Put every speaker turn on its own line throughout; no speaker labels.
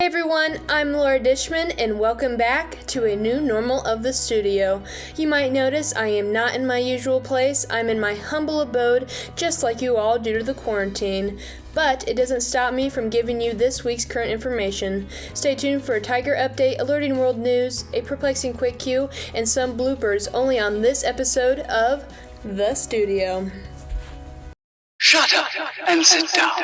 everyone, I'm Laura Dishman, and welcome back to a new normal of the studio. You might notice I am not in my usual place. I'm in my humble abode, just like you all due to the quarantine. But it doesn't stop me from giving you this week's current information. Stay tuned for a Tiger update, alerting world news, a perplexing quick cue, and some bloopers only on this episode of The Studio.
Shut up and sit down.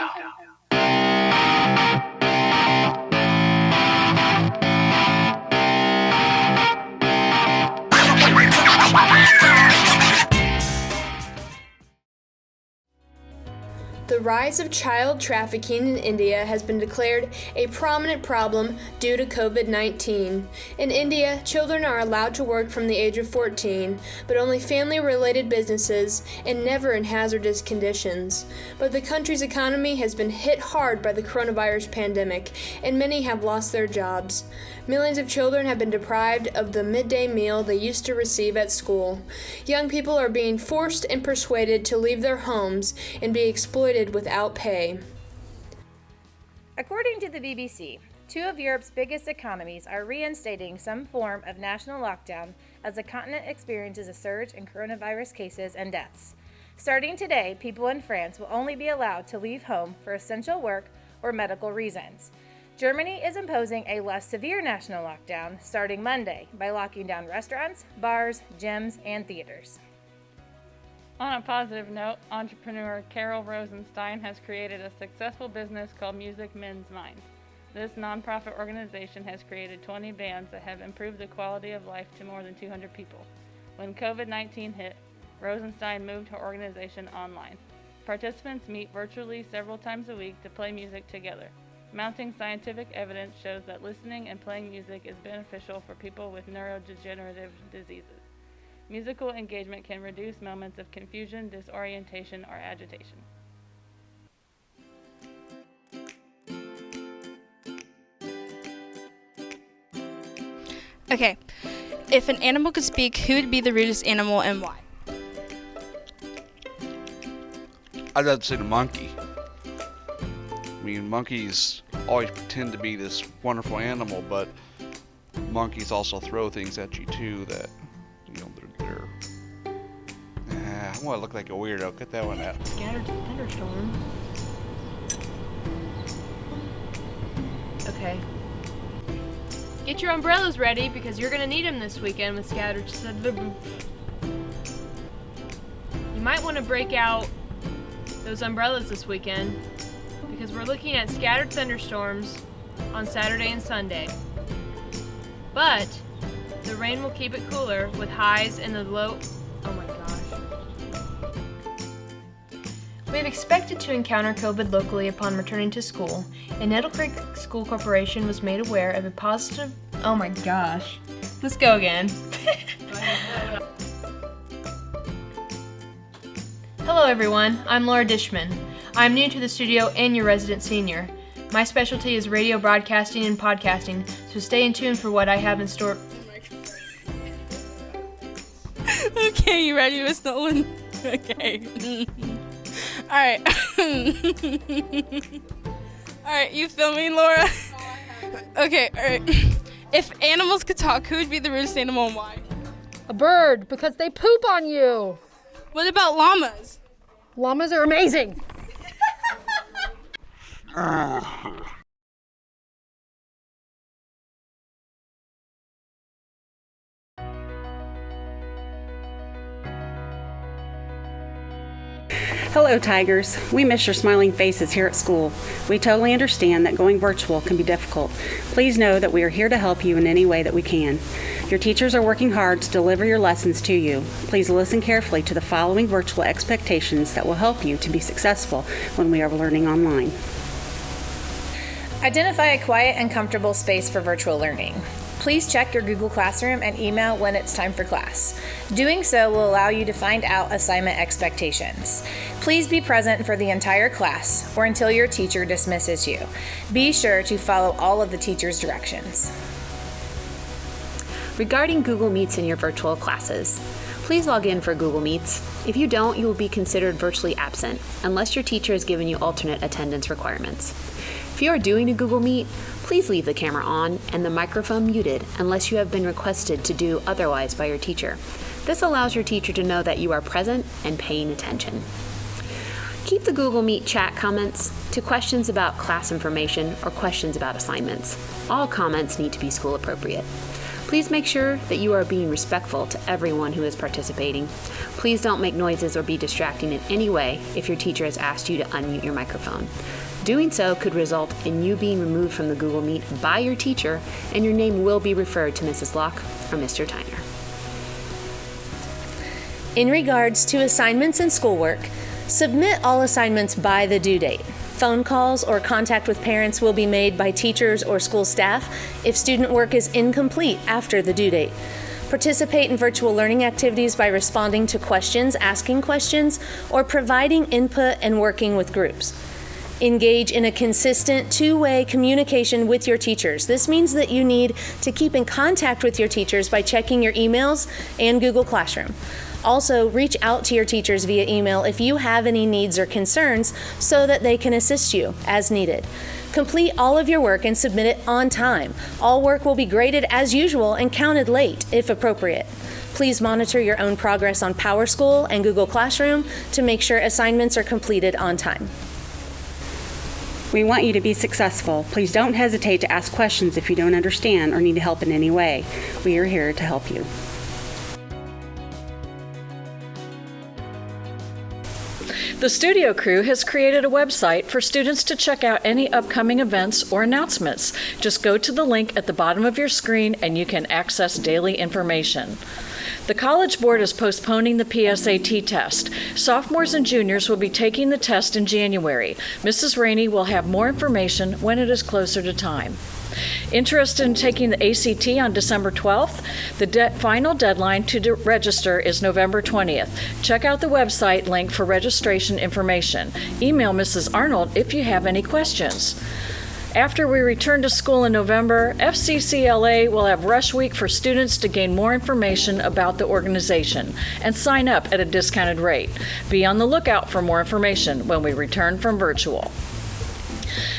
The rise of child trafficking in India has been declared a prominent problem due to COVID-19. In India, children are allowed to work from the age of 14, but only family-related businesses and never in hazardous conditions. But the country's economy has been hit hard by the coronavirus pandemic, and many have lost their jobs. Millions of children have been deprived of the midday meal they used to receive at school. Young people are being forced and persuaded to leave their homes and be exploited without pay.
According to the BBC, two of Europe's biggest economies are reinstating some form of national lockdown as the continent experiences a surge in coronavirus cases and deaths. Starting today, people in France will only be allowed to leave home for essential work or medical reasons. Germany is imposing a less severe national lockdown starting Monday by locking down restaurants, bars, gyms, and theaters.
On a positive note, entrepreneur Carol Rosenstein has created a successful business called Music Men's Mind. This nonprofit organization has created 20 bands that have improved the quality of life to more than 200 people. When COVID-19 hit, Rosenstein moved her organization online. Participants meet virtually several times a week to play music together. Mounting scientific evidence shows that listening and playing music is beneficial for people with neurodegenerative diseases. Musical engagement can reduce moments of confusion, disorientation, or agitation.
Okay, if an animal could speak, who would be the rudest animal and why?
I'd have to say the monkey. I mean, monkeys always pretend to be this wonderful animal, but monkeys also throw things at you too that, you know, they're I want to look like a weirdo. Cut that one out.
Scattered thunderstorm. Okay. Get your umbrellas ready because you're going to need them this weekend with scattered thunderstorm. You might want to break out those umbrellas this weekend because we're looking at scattered thunderstorms on Saturday and Sunday. But the rain will keep it cooler with highs in the low. Oh my gosh. We have expected to encounter COVID locally upon returning to school, and Nettle Creek School Corporation was made aware of a positive. Oh my gosh. Let's go again. Hello everyone, I'm Laura Dishman. I'm new to the studio and your resident senior. My specialty is radio broadcasting and podcasting, so stay in tune for what I have in store.
Okay, you ready, Miss Nolan? Okay. Alright. Alright, you filming, Laura? Okay, alright. If animals could talk, who would be the rudest animal and why?
A bird, because they poop on you.
What about llamas?
Llamas are amazing.
Hello, Tigers. We miss your smiling faces here at school. We totally understand that going virtual can be difficult. Please know that we are here to help you in any way that we can. Your teachers are working hard to deliver your lessons to you. Please listen carefully to the following virtual expectations that will help you to be successful when we are learning online.
Identify a quiet and comfortable space for virtual learning. Please check your Google Classroom and email when it's time for class. Doing so will allow you to find out assignment expectations. Please be present for the entire class or until your teacher dismisses you. Be sure to follow all of the teacher's directions.
Regarding Google Meets in your virtual classes, please log in for Google Meets. If you don't, you will be considered virtually absent unless your teacher has given you alternate attendance requirements. If you are doing a Google Meet, please leave the camera on and the microphone muted unless you have been requested to do otherwise by your teacher. This allows your teacher to know that you are present and paying attention. Keep the Google Meet chat comments to questions about class information or questions about assignments. All comments need to be school appropriate. Please make sure that you are being respectful to everyone who is participating. Please don't make noises or be distracting in any way if your teacher has asked you to unmute your microphone. Doing so could result in you being removed from the Google Meet by your teacher, and your name will be referred to Mrs. Locke or Mr. Tyner.
In regards to assignments and schoolwork, submit all assignments by the due date. Phone calls or contact with parents will be made by teachers or school staff if student work is incomplete after the due date. Participate in virtual learning activities by responding to questions, asking questions, or providing input and working with groups. Engage in a consistent two-way communication with your teachers. This means that you need to keep in contact with your teachers by checking your emails and Google Classroom. Also, reach out to your teachers via email if you have any needs or concerns so that they can assist you as needed. Complete all of your work and submit it on time. All work will be graded as usual and counted late if appropriate. Please monitor your own progress on PowerSchool and Google Classroom to make sure assignments are completed on time.
We want you to be successful. Please don't hesitate to ask questions if you don't understand or need help in any way. We are here to help you.
The studio crew has created a website for students to check out any upcoming events or announcements. Just go to the link at the bottom of your screen and you can access daily information. The College Board is postponing the PSAT test. Sophomores and juniors will be taking the test in January. Mrs. Rainey will have more information when it is closer to time. Interested in taking the ACT on December 12th? The final deadline to register is November 20th. Check out the website link for registration information. Email Mrs. Arnold if you have any questions. After we return to school in November, FCCLA will have Rush Week for students to gain more information about the organization and sign up at a discounted rate. Be on the lookout for more information when we return from virtual.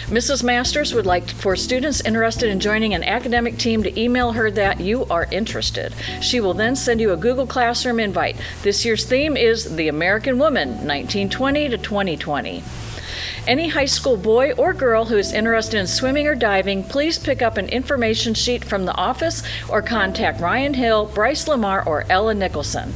Mrs. Masters would like for students interested in joining an academic team to email her that you are interested. She will then send you a Google Classroom invite. This year's theme is The American Woman, 1920 to 2020. Any high school boy or girl who is interested in swimming or diving, please pick up an information sheet from the office or contact Ryan Hill, Bryce Lamar, or Ella Nicholson.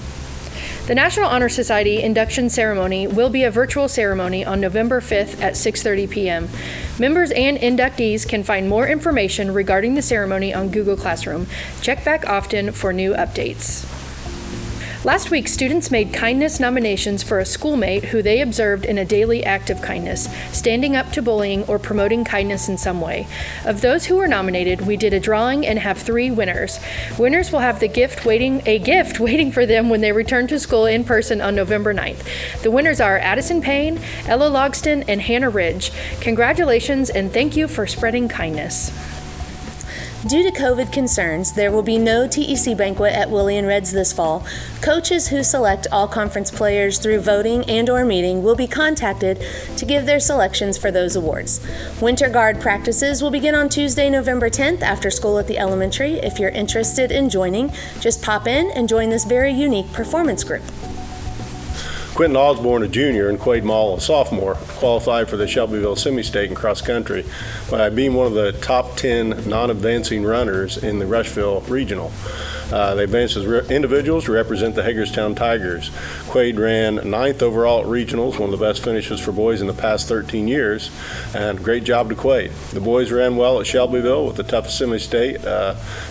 The National Honor Society induction ceremony will be a virtual ceremony on November 5th at 6:30 p.m. Members and inductees can find more information regarding the ceremony on Google Classroom. Check back often for new updates. Last week, students made kindness nominations for a schoolmate who they observed in a daily act of kindness, standing up to bullying or promoting kindness in some way. Of those who were nominated, we did a drawing and have 3 winners. Winners will have a gift waiting for them when they return to school in person on November 9th. The winners are Addison Payne, Ella Logston, and Hannah Ridge. Congratulations and thank you for spreading kindness.
Due to COVID concerns, there will be no TEC banquet at Willie and Reds this fall. Coaches who select all conference players through voting and/or meeting will be contacted to give their selections for those awards. Winter Guard practices will begin on Tuesday, November 10th after school at the elementary. If you're interested in joining, just pop in and join this very unique performance group.
Quentin Osborne, a junior, and Quade Mall, a sophomore, qualified for the Shelbyville Semi-State in cross country by being one of the top 10 non-advancing runners in the Rushville Regional. They advanced as individuals to represent the Hagerstown Tigers. Quade ran 9th overall at regionals, one of the best finishes for boys in the past 13 years, and great job to Quade. The boys ran well at Shelbyville with the toughest semi-state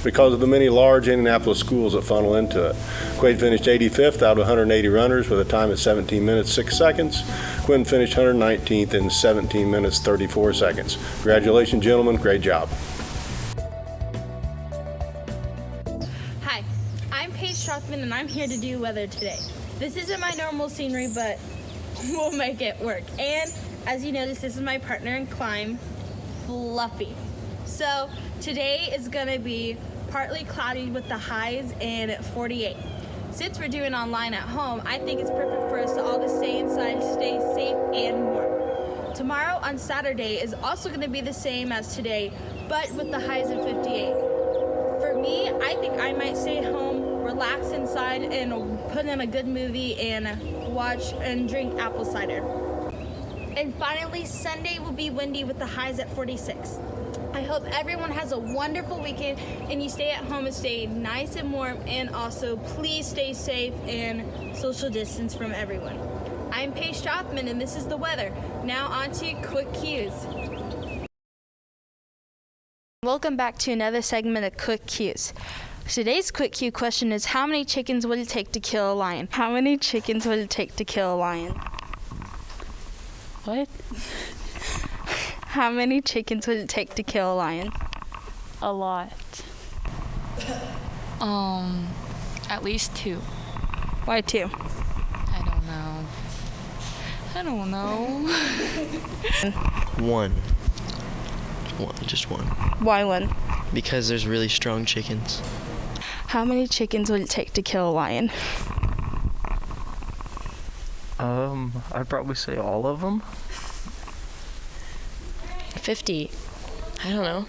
because of the many large Indianapolis schools that funnel into it. Quade finished 85th out of 180 runners with a time at 17 minutes 6 seconds. Quinn finished 119th in 17 minutes 34 seconds. Congratulations, gentlemen. Great job.
And I'm here to do weather today. This isn't my normal scenery, but we'll make it work. And as you notice, this is my partner in climb, Fluffy. So today is gonna be partly cloudy with the highs in 48. Since we're doing online at home, I think it's perfect for us to all just stay inside, stay safe and warm. Tomorrow on Saturday is also going to be the same as today, but with the highs of 58. For me, I think I might stay home, relax inside, and put in a good movie and watch and drink apple cider. And finally, Sunday will be windy with the highs at 46. I hope everyone has a wonderful weekend and you stay at home and stay nice and warm, and also please stay safe and social distance from everyone. I'm Paige Strothman and this is the weather. Now on to Quick Cues. Welcome back to another segment of Quick Cues. Today's Quick Cue question is, how many chickens would it take to kill a lion? How many chickens would it take to kill a lion?
What?
How many chickens would it take to kill a lion?
A lot.
At least 2.
Why 2?
I don't know.
1. Just 1.
Why 1?
Because there's really strong chickens.
How many chickens would it take to kill a lion?
I'd probably say all of them.
50. I don't know.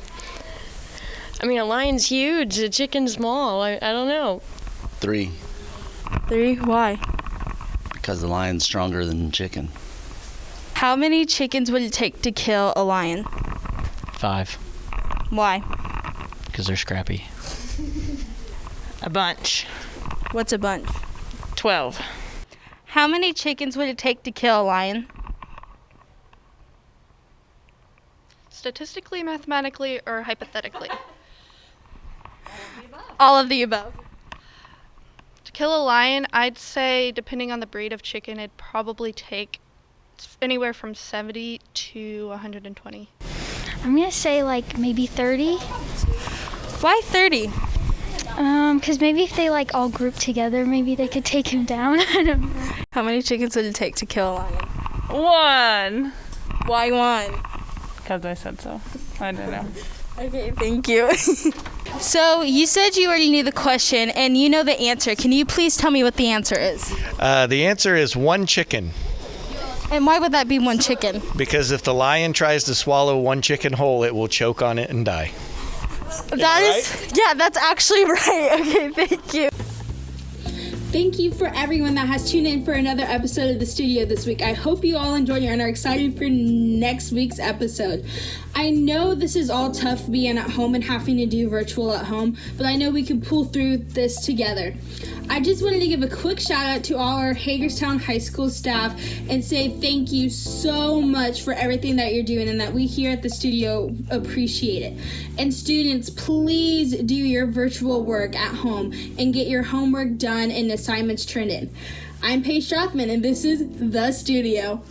I mean, a lion's huge, a chicken's small. I don't know.
3.
3? Why?
Because the lion's stronger than the chicken.
How many chickens would it take to kill a lion?
5.
Why?
Because they're scrappy.
A bunch.
What's a bunch?
12.
How many chickens would it take to kill a lion?
Statistically, mathematically, or hypothetically?
All of the above.
To kill a lion, I'd say, depending on the breed of chicken, it'd probably take anywhere from 70 to 120.
I'm going to say like maybe 30.
Why 30?
Because maybe if they like all group together, maybe they could take him down. I don't know.
How many chickens would it take to kill a lion?
1.
Why 1?
Because I said so. I don't know.
Okay, thank you. So you said you already knew the question and you know the answer. Can you please tell me what the answer is?
The answer is 1 chicken.
And why would that be 1 chicken?
Because if the lion tries to swallow 1 chicken whole, it will choke on it and die.
That is, yeah, that's actually right. Okay, thank you. Thank you for everyone that has tuned in for another episode of The Studio this week. I hope you all enjoyed it and are excited for next week's episode. I know this is all tough being at home and having to do virtual at home, but I know we can pull through this together. I just wanted to give a quick shout out to all our Hagerstown High School staff and say thank you so much for everything that you're doing and that we here at the studio appreciate it. And students, please do your virtual work at home and get your homework done and assignments turned in. I'm Paige Strothman and this is The Studio.